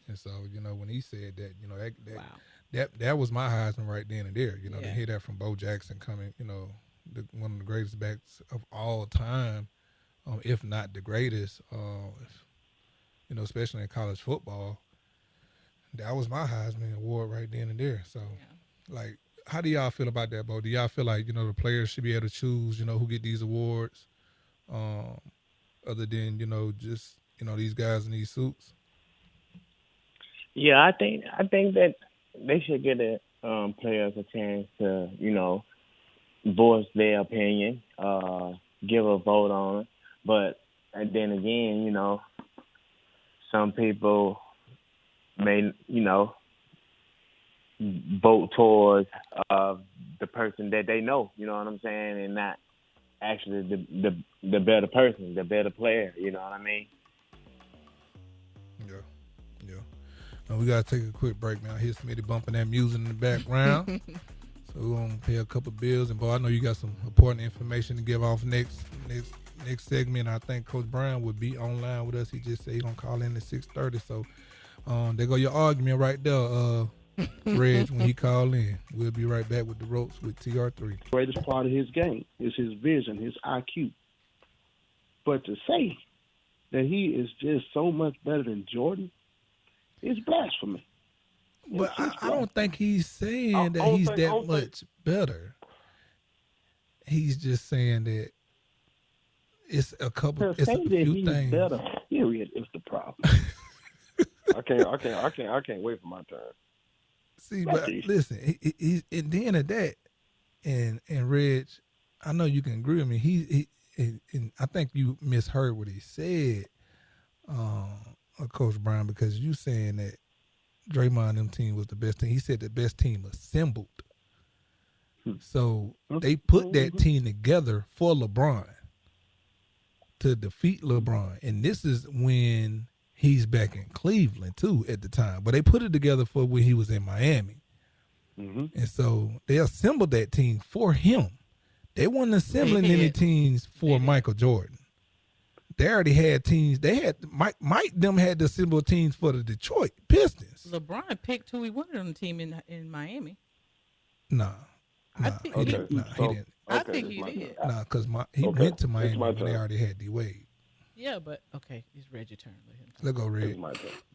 And so, when he said that, that was my Heisman right then and there. To hear that from Bo Jackson coming, one of the greatest backs of all time, if not the greatest, especially in college football. That was my Heisman award right then and there. So, like, how do y'all feel about that, Bo? Do y'all feel like, the players should be able to choose, who get these awards, other than, just, these guys in these suits? Yeah, I think that they should give the players a chance to, voice their opinion, give a vote on it. But and then again, some people may, vote towards the person that they know, you know what I'm saying, and not actually the better person, the better player, you know what I mean? Yeah. Now we gotta take a quick break, man. I hear somebody bumping that music in the background. So we're gonna pay a couple bills, and Bo, I know you got some important information to give off next segment. I think Coach Brown would be online with us. He just said he's gonna call in at 6:30. So there go your argument right there, Reg, when he called in. We'll be right back with the Ropes with TR3. The greatest part of his game is his vision, his IQ. But to say that he is just so much better than Jordan is blasphemy. But I don't think he's saying that he's that much better. He's just saying that it's a few things. Better, period, is the problem. I can't wait for my turn. See, but listen, he's at the end of that, and Reg, I know you can agree with me. He and I think you misheard what he said, Coach Brown, because you saying that Draymond and them team was the best team. He said the best team assembled. So they put that team together for LeBron to defeat LeBron, and this is when he's back in Cleveland too at the time. But they put it together for when he was in Miami. Mm-hmm. And so they assembled that team for him. They weren't assembling any teams for Michael Jordan. They already had teams. They had Mike them had to assemble teams for the Detroit Pistons. LeBron picked who he wanted on the team in Miami. I think he didn't. I think he did. Because he went to Miami when they already had D-Wade. Yeah, but okay, it's Reggie's turn. Let's go, Reg.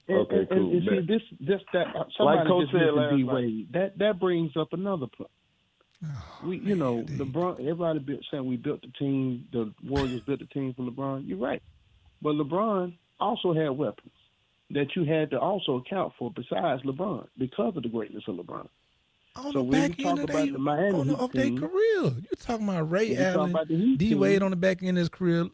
Okay, cool. And see, this that somebody like Coach said last night. That brings up another point. LeBron. Everybody saying we built the team. The Warriors built the team from LeBron. You're right, but LeBron also had weapons that you had to also account for besides LeBron because of the greatness of LeBron. On So the when back you end talk of about the Miami Heat of their team, career, you talking about Ray when you talk Allen, about the Heat D team, Wade on the back end of his career.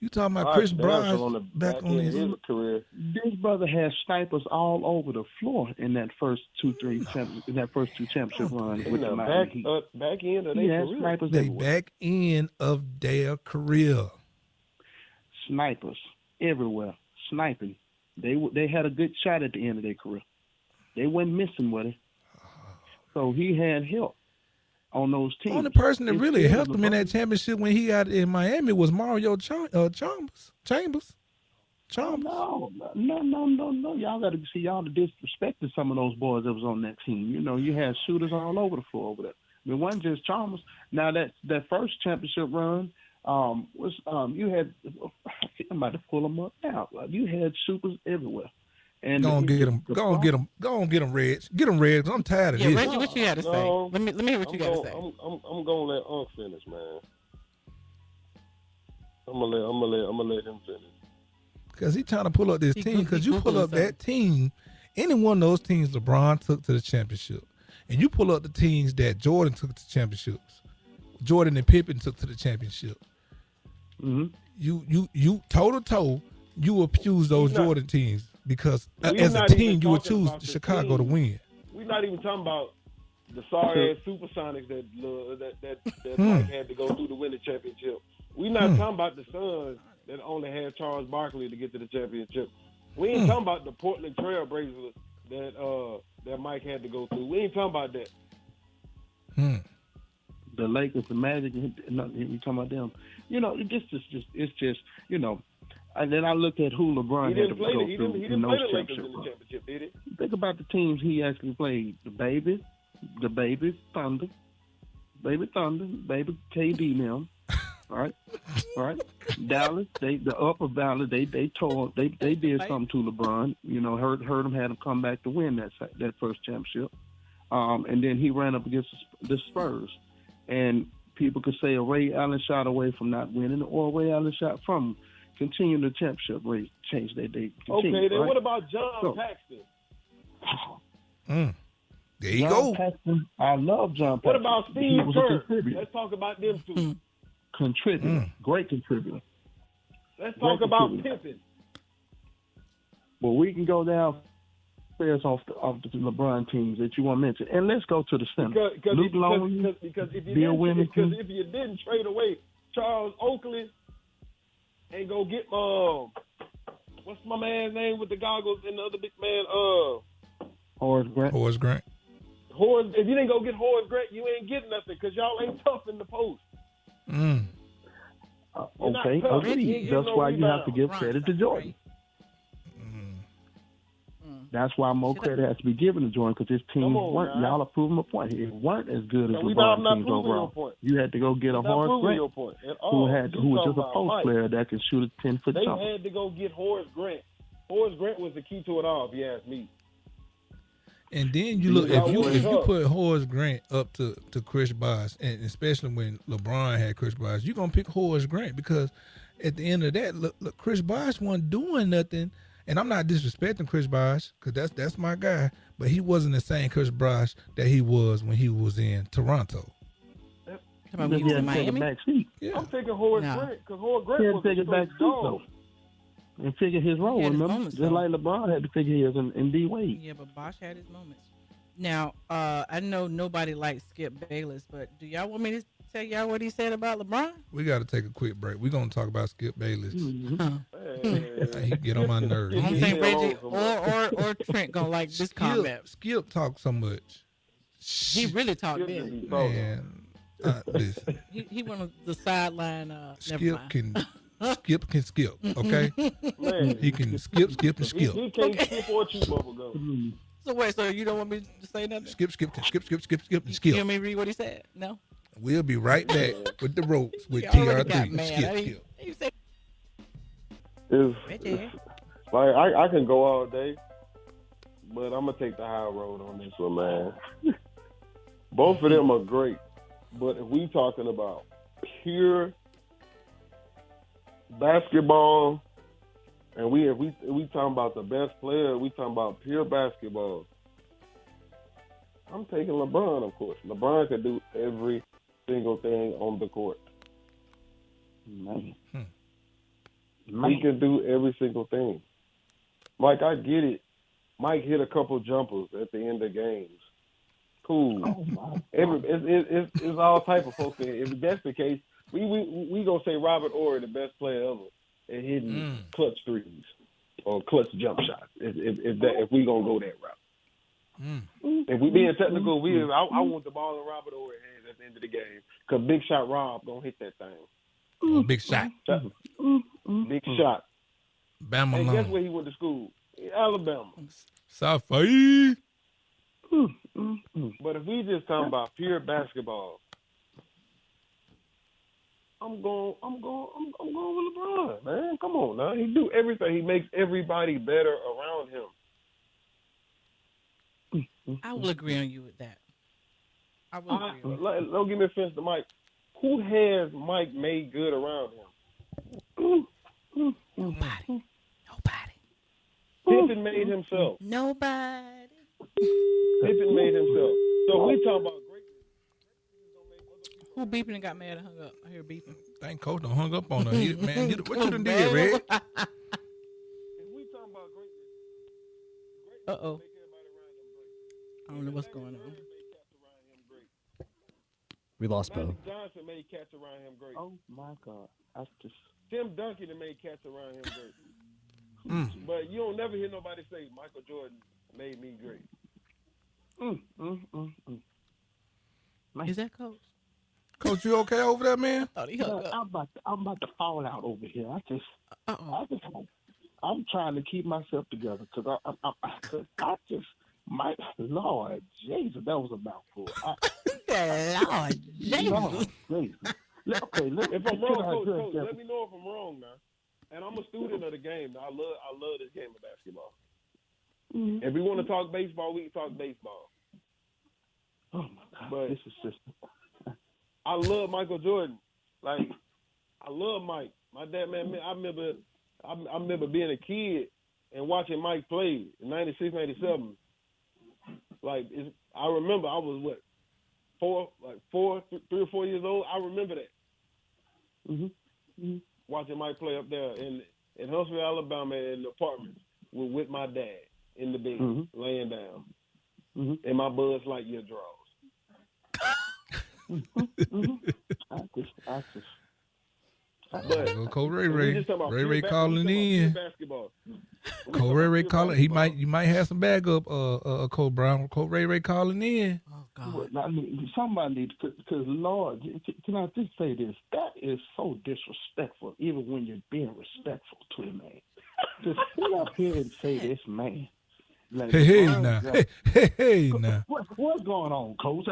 You talking about Chris Bosh back on his career. This brother has snipers all over the floor in that first two championship runs with the Miami Heat. Back end of He their has career. snipers they everywhere. back end of their career. Snipers everywhere, sniping. They had a good shot at the end of their career. They wasn't missing with it. So he had help on those teams. The only person that really It's helped him in LeBron. that championship when he got in Miami was Mario Chambers. No. Y'all got to see y'all disrespected some of those boys that was on that team. You know, you had shooters all over the floor over there. I mean, it wasn't just Chalmers. Now that first championship run you had. I'm about to pull them up now. You had supers everywhere. And Go on, get him. Go on, get him. Go on, get him, Reg. Get him, Reg. I'm tired of this. Reggie, what you got to say? Let me hear what you got to say. I'm gonna let Unc finish, man. I'm gonna let him finish. Because he trying to pull up this team. Because you pull up that team, any one of those teams LeBron took to the championship, and you pull up the teams that Jordan took to championships, Jordan and Pippen took to the championship. Mm-hmm. You toe to toe, you will choose those Jordan teams because as a not team even you would talking choose about the Chicago to team. win. We're not even talking about the sorry ass Supersonics that Mike had to go through to win the championship. We're not talking about the Suns that only had Charles Barkley to get to the championship. We ain't talking about the Portland Trailblazers that Mike had to go through. We ain't talking about that. The Lakers, the Magic, we talking about them. You know, it's just you know. And then I looked at who LeBron had to go through He didn't in play those the Lakers championship in the runs. championship, did he? Think about the teams he actually played: the Baby Thunder, Baby KD now. All right. Dallas, the upper Valley, they did something to LeBron. You know, heard him, had him come back to win that first championship. And then he ran up against the Spurs, and people could say a Ray Allen shot away from not winning, or a Ray Allen shot from continuing the championship race. Change that they continue. Okay, then right? what about John Paxson? There you John go. Paxson, I love John Paxson. What about He Steve was a Kerr? contributor. Let's talk about them two. Great contributor. Let's talk about Pippen. Well, we can go down players off the LeBron teams that you want to mention, and let's go to the center. Luke Longley, because if you Bill Wennington. if you didn't trade away Charles Oakley and go get what's my man's name with the goggles and the other big man Horace Grant. If you didn't go get Horace Grant, you ain't getting nothing because y'all ain't tough in the post. Okay, agreed. That's why you have to give credit to Jordan. That's why more credit has to be given to Jordan because his teams weren't. Now. Y'all are proving a point here. Weren't as good as No, LeBron teams overall. You had to go get a Horace Grant who was just a post player that could shoot a 10-foot They jumper. had to go get Horace Grant. Horace Grant was the key to it all, if you ask me. And then you look if you put Horace Grant up to Chris Bosh, and especially when LeBron had Chris Bosh, you're gonna pick Horace Grant because at the end of that, look Chris Bosh wasn't doing nothing. And I'm not disrespecting Chris Bosh because that's my guy, but he wasn't the same Chris Bosh that he was when he was in Toronto. When he was in Miami? Yeah. I'm picking Horace Grant because Horace Grant was take it back dog. And figure his role, remember? Just like LeBron had to figure his in D-Wade. Yeah, but Bosh had his moments. Now, I know nobody likes Skip Bayless, but do y'all want me to tell y'all what he said about LeBron? We got to take a quick break. We're going to talk about Skip Bayless. He get on my nerves. I don't think Reggie or Trent going to like this comment. Skip talks so much. He really talked big. Man, listen. He went on the sideline. Skip can skip, okay? Man. He can skip, and skip. He can't skip or chew bubblegum. So wait, so you don't want me to say nothing? Skip, and You skip. want me to read what he said? No? We'll be right back with the ropes with already got TR3. mad. Skip. You said It's like I can go all day, but I'm gonna take the high road on this one, man. Both of them are great. But if we talking about pure basketball, and if we talking about the best player, we talking about pure basketball, I'm taking LeBron, of course. LeBron can do every single thing on the court. Man. He can do every single thing. Mike, I get it. Mike hit a couple jumpers at the end of games. Cool. Oh, It's all type of folks. If that's the case, we gonna say Robert Horry the best player ever at hitting clutch threes or clutch jump shots. If we gonna go that route. If we being technical, I want the ball in Robert Horry's hands at the end of the game because Big Shot Rob gonna hit that thing. Big shot. Big shot. Bama And alone. guess where he went to school? Alabama. South Side. But if we just talking about pure basketball, I'm going with LeBron, man. Come on now. He do everything. He makes everybody better around him. I will agree on you with that. I will agree. Don't give me offense to Mike. Who has Mike made good around him? Nobody. Pippen made himself. Nobody. Pippen made himself. So we talking about greatness. Who beeping and got mad and hung up? I hear beeping. Thank Coach done hung up on her. Man, what you done did, Red? If we talking about greatness Uh-oh. make everybody around him great. I don't know what's going on. Made cats around him great. We lost Bo. Magic Johnson made cats around him great. Oh my God! Tim Duncan made cats around him great. But you don't never hear nobody say Michael Jordan made me great. Is that Coach? Coach, you okay over there, man? I thought he hung up. I'm about to fall out over here. I'm trying to keep myself together because I just my Lord Jesus, that was a mouthful. Lord Jesus. Lord Jesus. Okay, If I'm wrong, Coach, let me know if I'm wrong now. And I'm a student of the game. I love this game of basketball. If we want to talk baseball, we can talk baseball. Oh my God, But this is just. I love Michael Jordan. Like, I love Mike. My dad, man, I remember being a kid and watching Mike play in 96, 97. Like, I remember I was, 3 or 4 years old. I remember that. Watching Mike play up there in Huntsville, Alabama, in the apartments with my dad in the bed, laying down, in my Buzz Lightyear drawers. Go Coach Ray we Ray. just talking about Ray Ray pure calling pure in. basketball. Coach Ray Ray calling. You might have some bag up. Coach Brown. Coach Ray Ray calling in. Oh God. I mean, somebody needs because Lord, can I just say this? That is so disrespectful, even when you're being respectful to a man. Just sit up here and say this, man. Like, Hey now. Hey now. What's going on, Coach?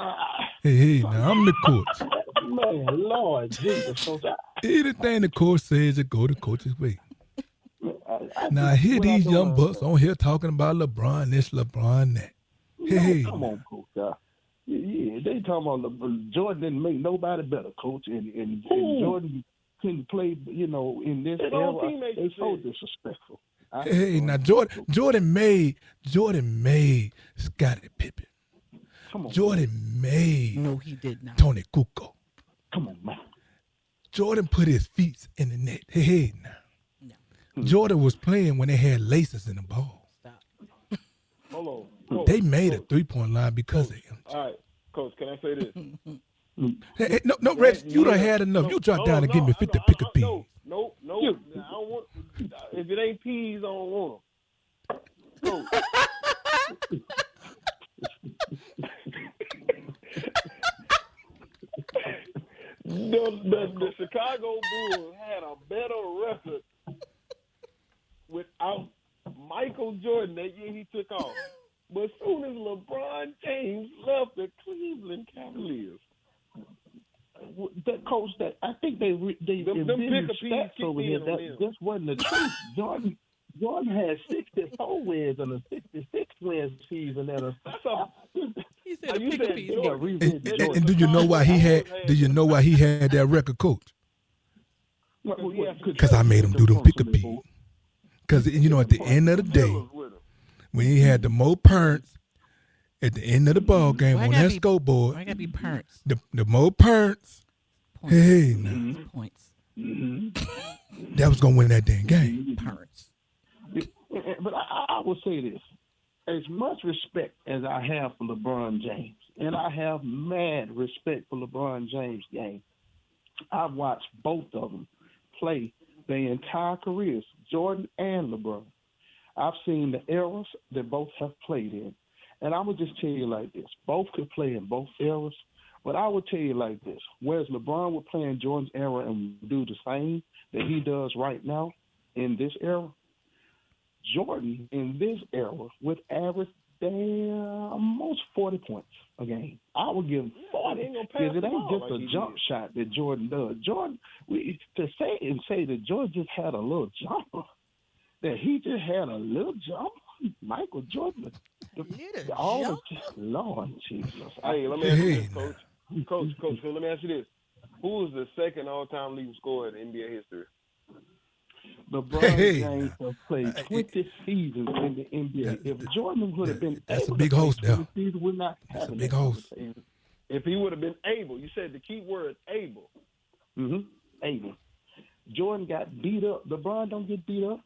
Hey now. I'm the coach. Man, Lord Jesus, Coach. Anything the coach says, it go the coach's way. Now, I hear these young bucks on here talking about LeBron this, LeBron that. Hey, come on, Coach. Yeah, they talking about Jordan didn't make nobody better, Coach, and Jordan couldn't play, in this era. It's so disrespectful. Hey, now Jordan made Scottie Pippen. Come on, Jordan made No, he did not. Tony Kukoc. Come on, man. Jordan put his feet in the net. Hey, now. No. Jordan was playing when they had laces in the ball. Stop. Hold on. Coach, They made a 3-point line because of him. All right, Coach, can I say this? Hey, no, Reggie, you done had enough. You drop down and give me 50 pick a piece. No. I don't want. If it ain't peas, I don't want them. The Chicago Bulls had a better record without Michael Jordan that year he took off. But as soon as LeBron James left the Cleveland Cavaliers, That Coach, that I think they invented stats over here. That just wasn't the truth. Jordan had 64 wins and a 66 wins season. He said said a you pick a said piece. Jordan. And do you know why he had? Do you know why he had that record, Coach? Because I made him do them pick a piece. Because you know, at the end of the day, when he had the more parents at the end of the ball game on that scoreboard, I gotta be parents. The more parents. Points. Hey, now. Points. That was gonna win that damn game. Parents. But I will say this: as much respect as I have for LeBron James, and I have mad respect for LeBron James' game, I've watched both of them play their entire careers, Jordan and LeBron. I've seen the eras that both have played in. And I would just tell you like this. Both could play in both eras, but I would tell you like this. Whereas LeBron would play in Jordan's era and do the same that he does right now in this era, Jordan in this era would average almost 40 points a game. I would give him 40 because it ain't just a jump shot that Jordan does. Jordan, to say that Jordan just had a little jumper, that he just had a little jumper. Michael Jordan, Lord Jesus. Hey, let me ask you this, Coach. Coach, let me ask you this. Who is the second all-time leading scorer in NBA history? LeBron James has played 20 seasons in the NBA. If Jordan would have been that's able a big to host play now. 20 seasons, we're not That's a having big that host. conversation. If he would have been able, you said the key word able. Able. Jordan got beat up. LeBron don't get beat up.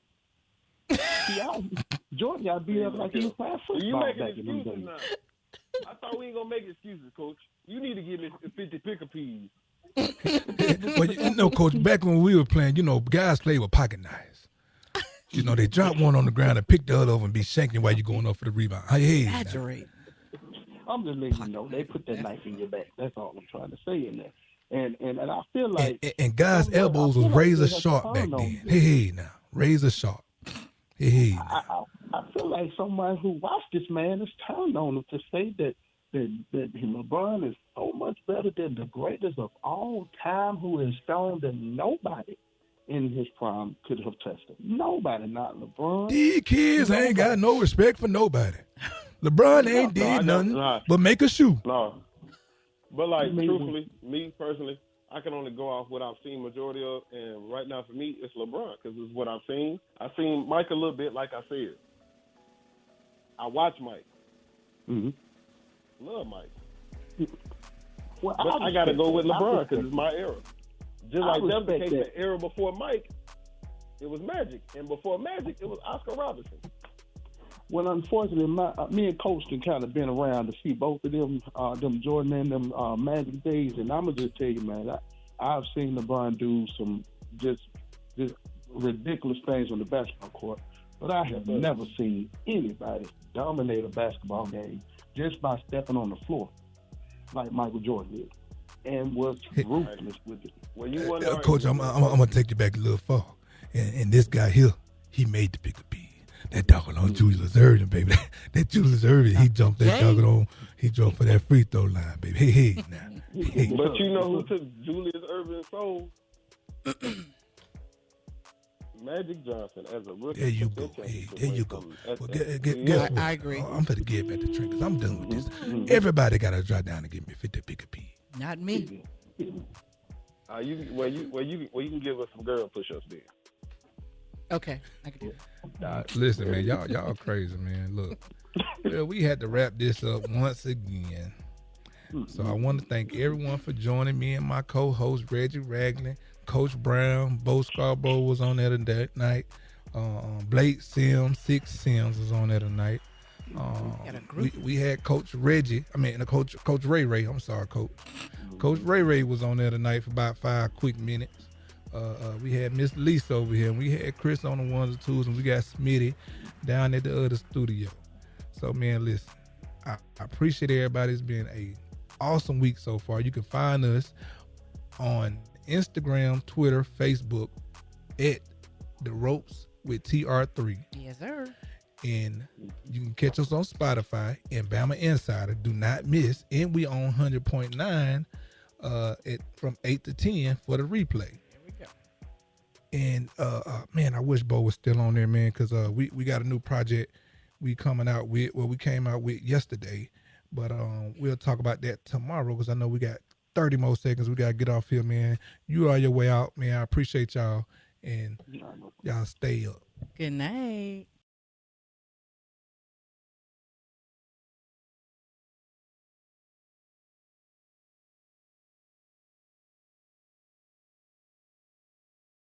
Jordan got beat up like he was playing You football making back in them excuses days. now. I thought we ain't gonna make excuses, Coach. You need to give me 50 pick a peas. Well, you know, Coach, back when we were playing, you know, guys played with pocket knives. You know, they drop one on the ground and pick the other over and be shanking while you're going up for the rebound. Hey, Exaggerate. I'm just letting you know they put that knife in your back. That's all I'm trying to say in there. And I feel like and guys' elbows was razor sharp back then. Hey, now, razor sharp. Hey. I feel like somebody who watched this man has turned on him to say that LeBron is so much better than the greatest of all time, who has shown that nobody in his prime could have touched him. Nobody, not LeBron. These kids ain't got no respect for nobody. LeBron ain't did nothing but make a shoe. No. But, like, truthfully, me personally, I can only go off what I've seen majority of, and right now for me, it's LeBron because it's what I've seen. I've seen Mike a little bit, like I said. I watch Mike. Love Mike. Well, but I got to go with LeBron because it's my era. Just like that was the case, the era before Mike, it was Magic. And before Magic, it was Oscar Robertson. Well, unfortunately, me and Coach have kind of been around to see both of them, them Jordan and them Magic days. And I'm going to just tell you, man, I've seen LeBron do some just ridiculous things on the basketball court. But I have never seen anybody dominate a basketball game just by stepping on the floor like Michael Jordan did and was ruthless with it. Well, you Coach, I'm going to take you back a little far. And this guy here, he made the pick a piece. That doggone Julius Erving, baby. That Julius Erving, he jumped that doggone, he jumped for that free throw line, baby. Hey, now. Hey. But you know who took Julius Erving's soul? Magic Johnson as a rookie. There you go. Hey, there you go. Well, guess what? I agree. I'm going to get back to Trent because I'm done with this. Everybody got to drop down and give me 50 pick a piece. Not me. You can give us some girl push-ups then. Okay, I can do it. Listen, man, y'all crazy, man. Look, well, we had to wrap this up once again. So I want to thank everyone for joining me and my co-host Reggie Ragland, Coach Brown. Bo Scarbrough was on there that night. Blake Sims, Six Sims was on there tonight. We had Coach Reggie. Coach Ray Ray. I'm sorry, Coach. Coach Ray Ray was on there tonight for about 5 quick minutes. We had Miss Lisa over here, and we had Chris on the ones and twos, and we got Smitty down at the other studio. So, man, listen, I appreciate everybody. It's been a awesome week so far. You can find us on Instagram, Twitter, Facebook at the Ropes with TR3. Yes, sir. And you can catch us on Spotify and Bama Insider. Do not miss. And we on 100.9 from 8 to 10 for the replay. And man, I wish Bo was still on there, man, because we got a new project we came out with yesterday. But we'll talk about that tomorrow because I know we got 30 more seconds. We got to get off here, man. You are your way out, man. I appreciate y'all, and y'all stay up. Good night.